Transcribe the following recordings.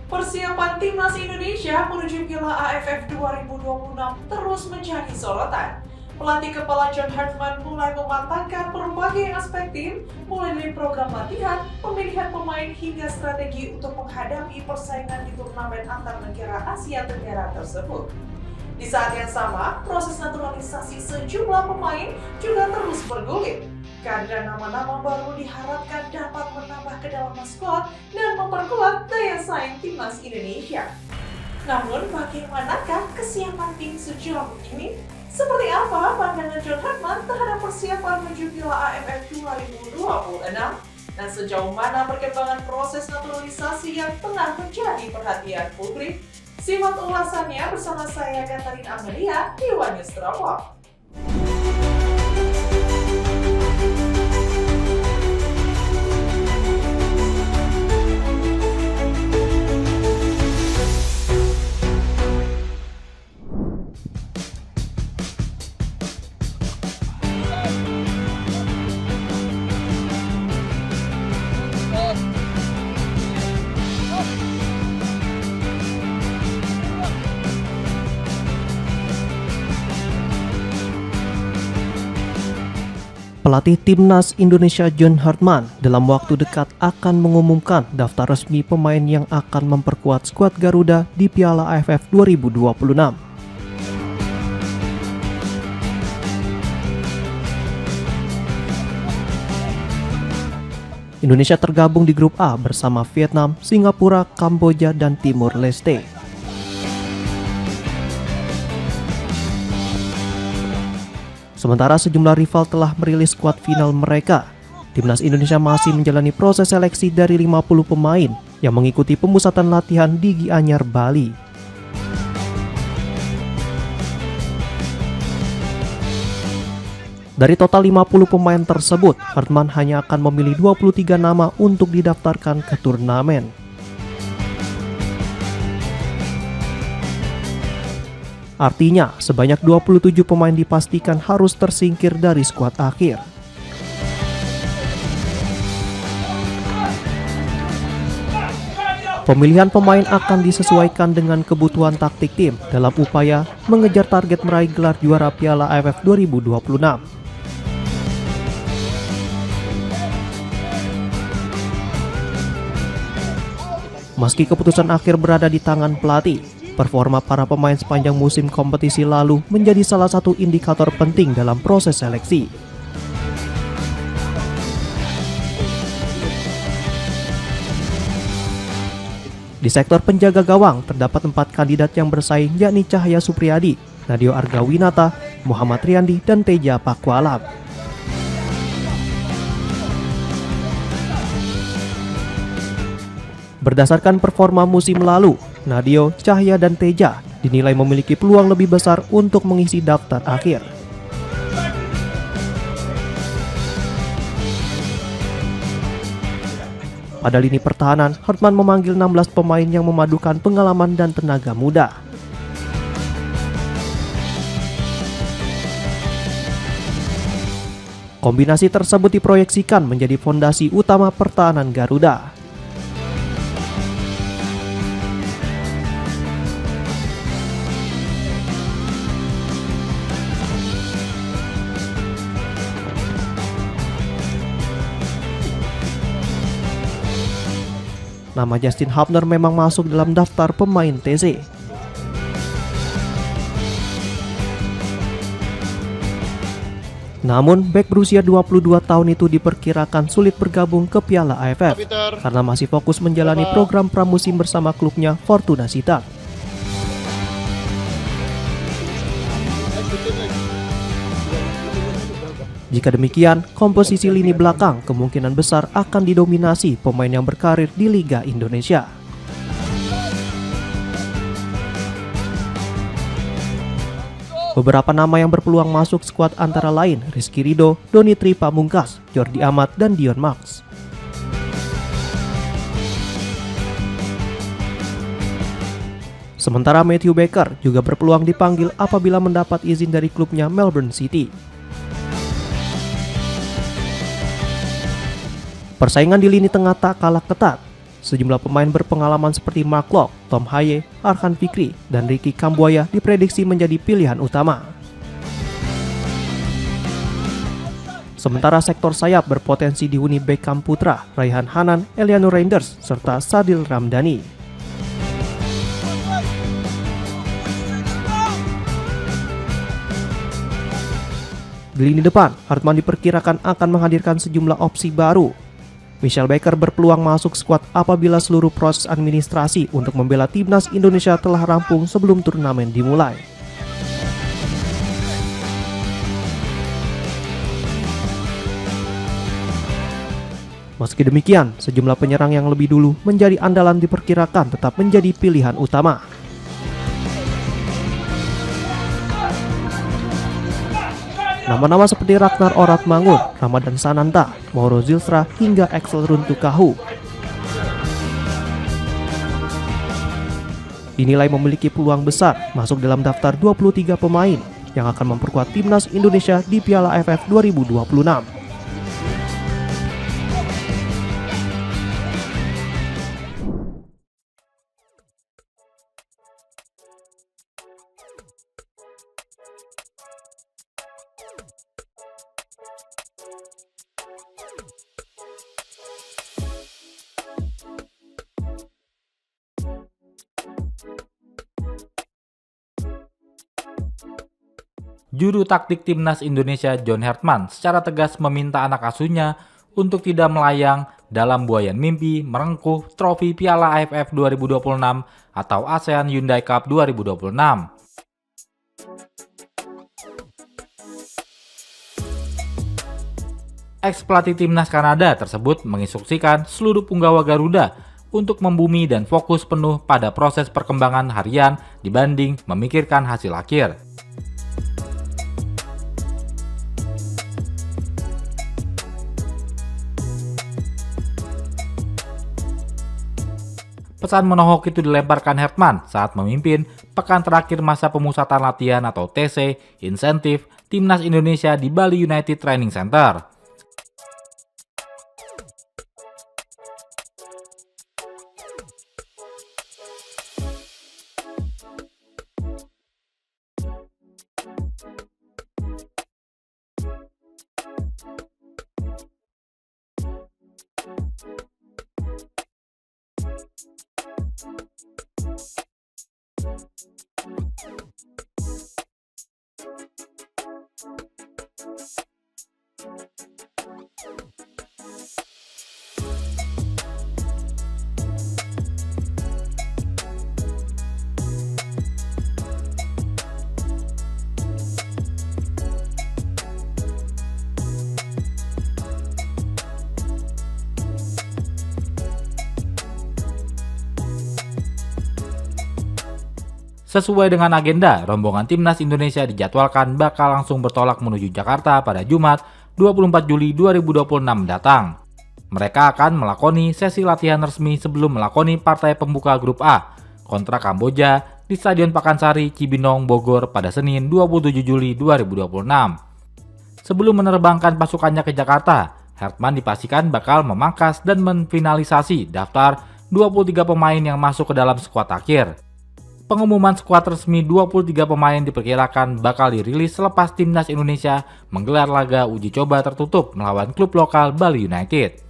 Persiapan timnas Indonesia menuju Piala AFF 2026 terus menjadi sorotan. Pelatih kepala John Hartman mulai mematangkan berbagai aspek tim, mulai dari program latihan, pemilihan pemain hingga strategi untuk menghadapi persaingan di turnamen antar negara Asia Tenggara tersebut. Di saat yang sama, proses naturalisasi sejumlah pemain juga terus bergulir. Karena nama-nama baru diharapkan dapat menambah kedalaman skuad dan memperkuat daya saing timnas Indonesia. Namun, bagaimanakah kesiapan tim sejauh ini? Seperti apa pandangan John Hartman terhadap persiapan menuju Piala AFF 2026? Dan sejauh mana perkembangan proses naturalisasi yang tengah menjadi perhatian publik? Simak ulasannya bersama saya Katarina Amelia di One News Travel. Pelatih Timnas Indonesia John Hartman dalam waktu dekat akan mengumumkan daftar resmi pemain yang akan memperkuat skuad Garuda di Piala AFF 2026. Indonesia tergabung di grup A bersama Vietnam, Singapura, Kamboja, dan Timur Leste. Sementara sejumlah rival telah merilis skuad final mereka. Timnas Indonesia masih menjalani proses seleksi dari 50 pemain yang mengikuti pemusatan latihan di Gianyar, Bali. Dari total 50 pemain tersebut, Hartman hanya akan memilih 23 nama untuk didaftarkan ke turnamen. Artinya, sebanyak 27 pemain dipastikan harus tersingkir dari skuad akhir. Pemilihan pemain akan disesuaikan dengan kebutuhan taktik tim dalam upaya mengejar target meraih gelar juara Piala AFF 2026. Meski keputusan akhir berada di tangan pelatih, performa para pemain sepanjang musim kompetisi lalu menjadi salah satu indikator penting dalam proses seleksi. Di sektor penjaga gawang terdapat 4 kandidat yang bersaing, yakni Cahya Supriyadi, Nadio Argawinata, Muhammad Riyandi, dan Teja Pakualam. Berdasarkan performa musim lalu, Nadio, Cahya, dan Teja dinilai memiliki peluang lebih besar untuk mengisi daftar akhir. Pada lini pertahanan, Hartman memanggil 16 pemain yang memadukan pengalaman dan tenaga muda. Kombinasi tersebut diproyeksikan menjadi fondasi utama pertahanan Garuda. Nama Justin Hubner memang masuk dalam daftar pemain TC. Namun, bek berusia 22 tahun itu diperkirakan sulit bergabung ke Piala AFF karena masih fokus menjalani program pramusim bersama klubnya Fortuna Sittard. Jika demikian, komposisi lini belakang kemungkinan besar akan didominasi pemain yang berkarir di Liga Indonesia. Beberapa nama yang berpeluang masuk skuad antara lain Rizky Ridho, Doni Tri Pamungkas, Jordi Amat, dan Dion Max. Sementara Matthew Baker juga berpeluang dipanggil apabila mendapat izin dari klubnya Melbourne City. Persaingan di lini tengah tak kalah ketat. sejumlah pemain berpengalaman seperti Mark Locke, Tom Haye, Arhan Fikri, dan Ricky Kambuaya diprediksi menjadi pilihan utama. Sementara sektor sayap berpotensi dihuni Beckham Putra, Raihan Hanan, Eliano Reinders, serta Sadil Ramdhani. Di lini depan, Hartman diperkirakan akan menghadirkan sejumlah opsi baru. Michelle Baker berpeluang masuk skuad apabila seluruh proses administrasi untuk membela timnas Indonesia telah rampung sebelum turnamen dimulai. Meski demikian, sejumlah penyerang yang lebih dulu menjadi andalan diperkirakan tetap menjadi pilihan utama. Nama-nama seperti Ragnar Oratmangun, Ramadan Sananta, Mauro Zilstra, hingga Axel Runtukahu dinilai memiliki peluang besar masuk dalam daftar 23 pemain yang akan memperkuat timnas Indonesia di Piala AFF 2026. Juru taktik timnas Indonesia John Hartman secara tegas meminta anak asuhnya untuk tidak melayang dalam buayan mimpi merengkuh trofi Piala AFF 2026 atau ASEAN Hyundai Cup 2026. Ex-pelatih timnas Kanada tersebut menginstruksikan seluruh punggawa Garuda untuk membumi dan fokus penuh pada proses perkembangan harian dibanding memikirkan hasil akhir. Pesan menohok itu dilemparkan Hartman saat memimpin pekan terakhir masa pemusatan latihan atau TC insentif Timnas Indonesia di Bali United Training Center. Sesuai dengan agenda, rombongan Timnas Indonesia dijadwalkan bakal langsung bertolak menuju Jakarta pada Jumat 24 Juli 2026 mendatang. Mereka akan melakoni sesi latihan resmi sebelum melakoni partai pembuka grup A kontra Kamboja di Stadion Pakansari, Cibinong, Bogor pada Senin 27 Juli 2026. Sebelum menerbangkan pasukannya ke Jakarta, Hartman dipastikan bakal memangkas dan menfinalisasi daftar 23 pemain yang masuk ke dalam skuad akhir. Pengumuman skuad resmi 23 pemain diperkirakan bakal dirilis selepas Timnas Indonesia menggelar laga uji coba tertutup melawan klub lokal Bali United.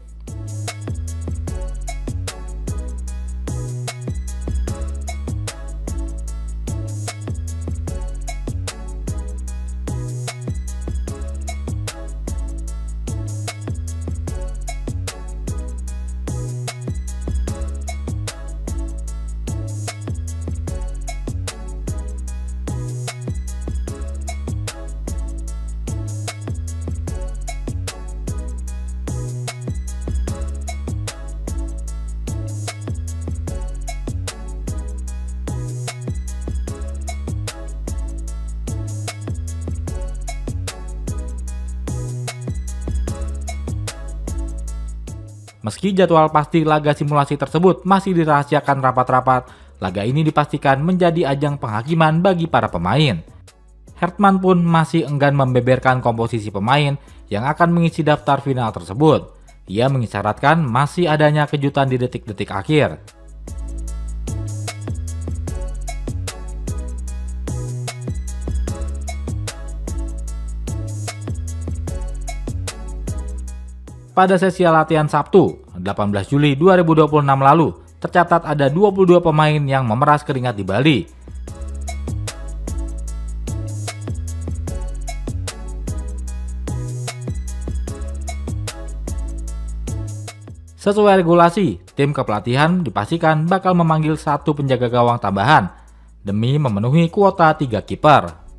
Meski jadwal pasti laga simulasi tersebut masih dirahasiakan rapat-rapat, laga ini dipastikan menjadi ajang penghakiman bagi para pemain. Hartman pun masih enggan membeberkan komposisi pemain yang akan mengisi daftar final tersebut. Ia mengisyaratkan masih adanya kejutan di detik-detik akhir. Pada sesi latihan Sabtu, 18 Juli 2026 lalu, tercatat ada 22 pemain yang memeras keringat di Bali. Sesuai regulasi, tim kepelatihan dipastikan bakal memanggil 1 penjaga gawang tambahan demi memenuhi kuota 3 kiper.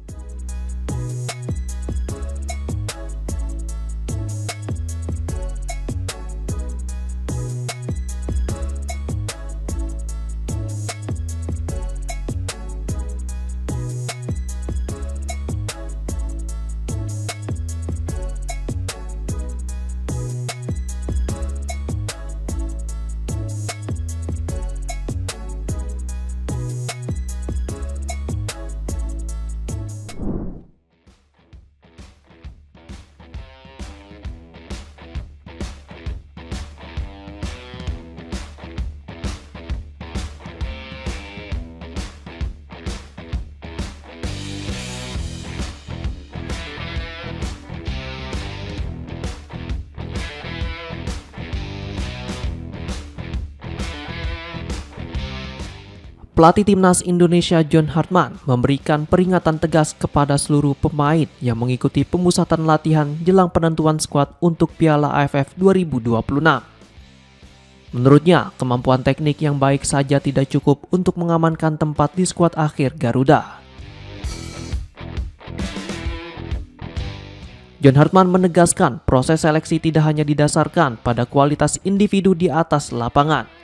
Pelatih Timnas Indonesia John Hartman memberikan peringatan tegas kepada seluruh pemain yang mengikuti pemusatan latihan jelang penentuan skuad untuk Piala AFF 2026. Menurutnya, kemampuan teknik yang baik saja tidak cukup untuk mengamankan tempat di skuad akhir Garuda. John Hartman menegaskan proses seleksi tidak hanya didasarkan pada kualitas individu di atas lapangan.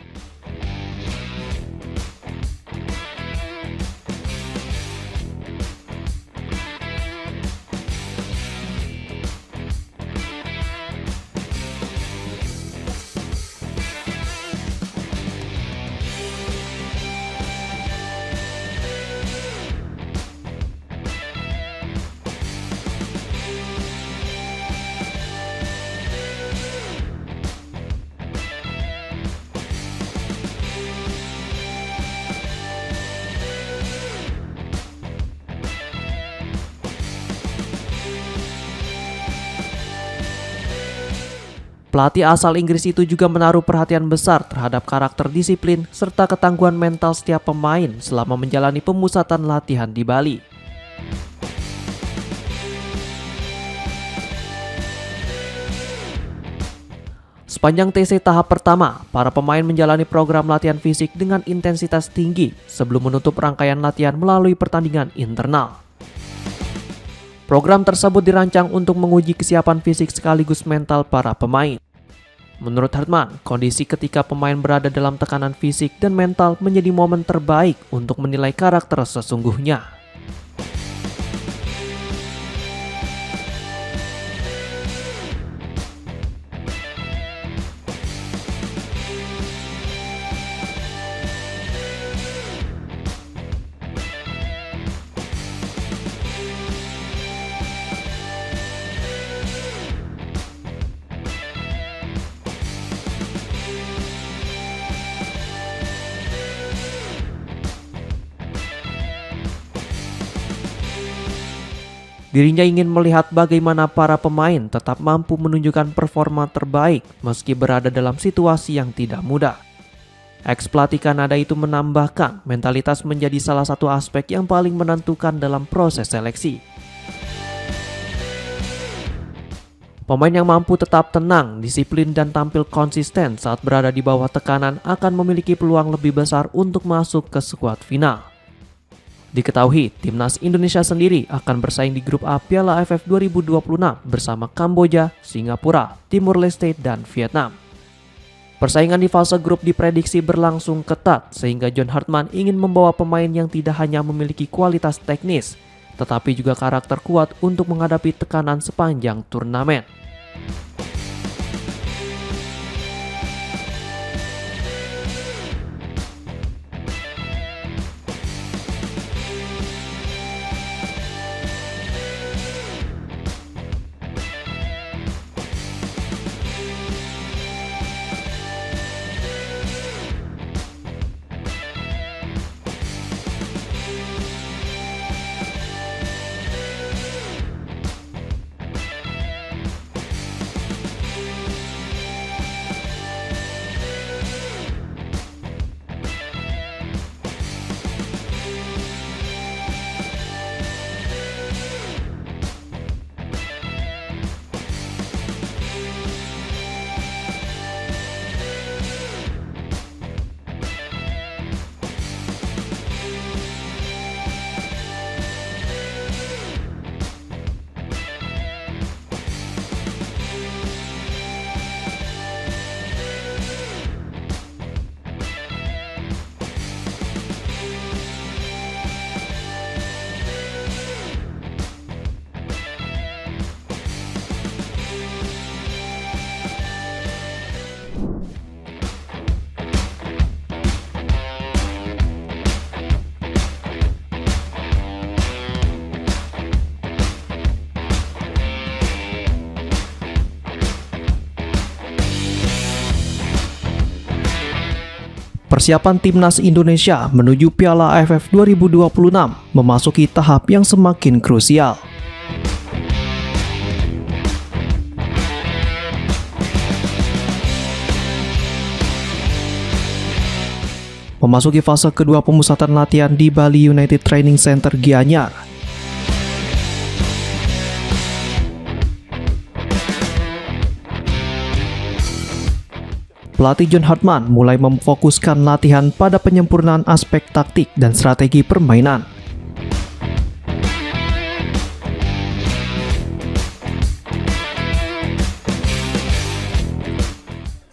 Pelatih asal Inggris itu juga menaruh perhatian besar terhadap karakter disiplin serta ketangguhan mental setiap pemain selama menjalani pemusatan latihan di Bali. Sepanjang TC tahap pertama, para pemain menjalani program latihan fisik dengan intensitas tinggi sebelum menutup rangkaian latihan melalui pertandingan internal. Program tersebut dirancang untuk menguji kesiapan fisik sekaligus mental para pemain. Menurut Hartman, kondisi ketika pemain berada dalam tekanan fisik dan mental menjadi momen terbaik untuk menilai karakter sesungguhnya. Dirinya ingin melihat bagaimana para pemain tetap mampu menunjukkan performa terbaik meski berada dalam situasi yang tidak mudah. Ex-pelatih Kanada itu menambahkan mentalitas menjadi salah satu aspek yang paling menentukan dalam proses seleksi. Pemain yang mampu tetap tenang, disiplin, dan tampil konsisten saat berada di bawah tekanan akan memiliki peluang lebih besar untuk masuk ke skuad final. Diketahui, Timnas Indonesia sendiri akan bersaing di grup A Piala AFF 2026 bersama Kamboja, Singapura, Timur Leste, dan Vietnam. Persaingan di fase grup diprediksi berlangsung ketat sehingga John Hartman ingin membawa pemain yang tidak hanya memiliki kualitas teknis, tetapi juga karakter kuat untuk menghadapi tekanan sepanjang turnamen. Persiapan timnas Indonesia menuju Piala AFF 2026 memasuki tahap yang semakin krusial. Memasuki fase kedua pemusatan latihan di Bali United Training Center Gianyar. Pelatih John Hartman mulai memfokuskan latihan pada penyempurnaan aspek taktik dan strategi permainan.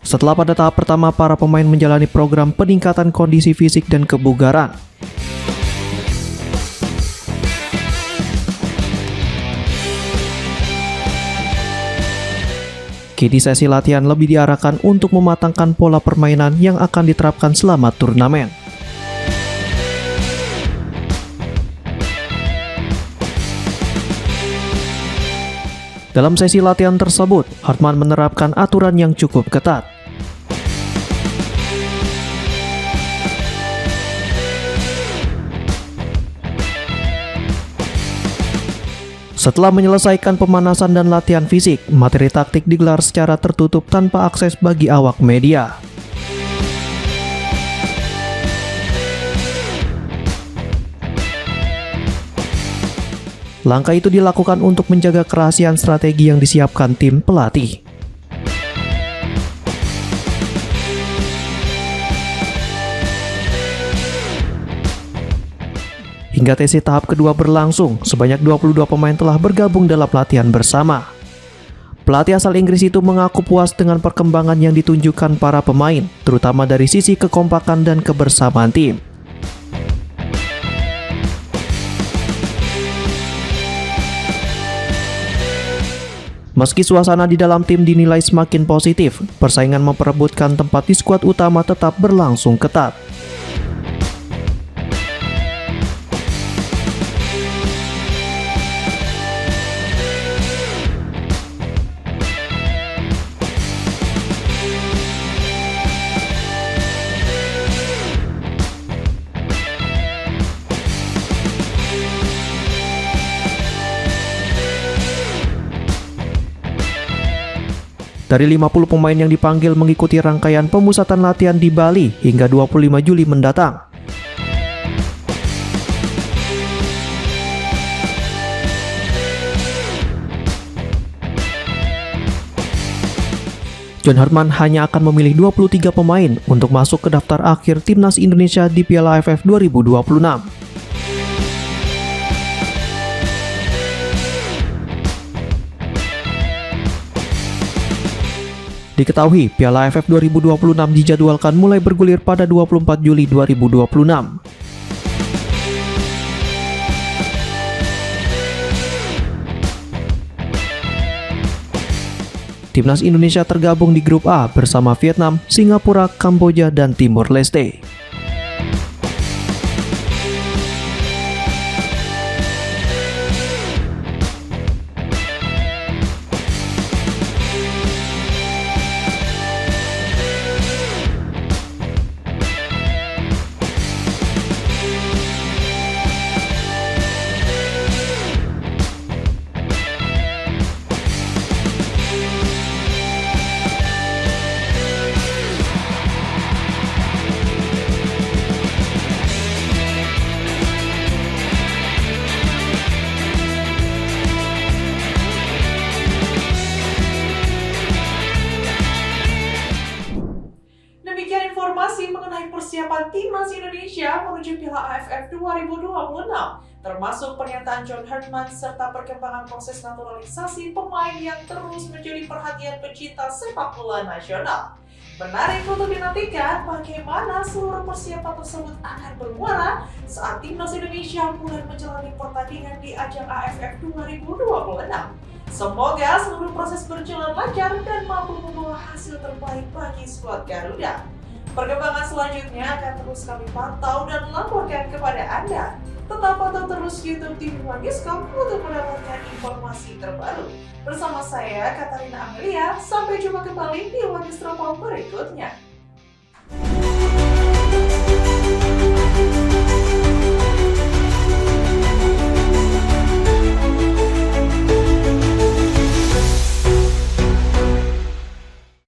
Setelah pada tahap pertama para pemain menjalani program peningkatan kondisi fisik dan kebugaran. Kini sesi latihan lebih diarahkan untuk mematangkan pola permainan yang akan diterapkan selama turnamen. Dalam sesi latihan tersebut, Hartman menerapkan aturan yang cukup ketat. Setelah menyelesaikan pemanasan dan latihan fisik, materi taktik digelar secara tertutup tanpa akses bagi awak media. Langkah itu dilakukan untuk menjaga kerahasiaan strategi yang disiapkan tim pelatih. Hingga sesi tahap kedua berlangsung, sebanyak 22 pemain telah bergabung dalam latihan bersama. Pelatih asal Inggris itu mengaku puas dengan perkembangan yang ditunjukkan para pemain, terutama dari sisi kekompakan dan kebersamaan tim. Meski suasana di dalam tim dinilai semakin positif, persaingan memperebutkan tempat di skuad utama tetap berlangsung ketat. Dari 50 pemain yang dipanggil mengikuti rangkaian pemusatan latihan di Bali hingga 25 Juli mendatang. John Hartman hanya akan memilih 23 pemain untuk masuk ke daftar akhir timnas Indonesia di Piala AFF 2026. Diketahui, Piala AFF 2026 dijadwalkan mulai bergulir pada 24 Juli 2026. Timnas Indonesia tergabung di grup A bersama Vietnam, Singapura, Kamboja, dan Timor Leste. Informasi mengenai persiapan timnas Indonesia menuju Piala AFF 2026, termasuk pernyataan John Hartman serta perkembangan proses naturalisasi pemain yang terus menjadi perhatian pecinta sepak bola nasional. Menarik untuk dinantikan bagaimana seluruh persiapan tersebut akan bermuara saat timnas Indonesia mulai menjalani pertandingan di ajang AFF 2026. Semoga seluruh proses berjalan lancar dan mampu membawa hasil terbaik bagi skuad Garuda. Perkembangan selanjutnya akan terus kami pantau dan laporkan kepada Anda. Tetap pantau terus YouTube TV One Newscom untuk mendapatkan informasi terbaru. Bersama saya, Katarina Amelia, sampai jumpa kembali di One Newscom berikutnya.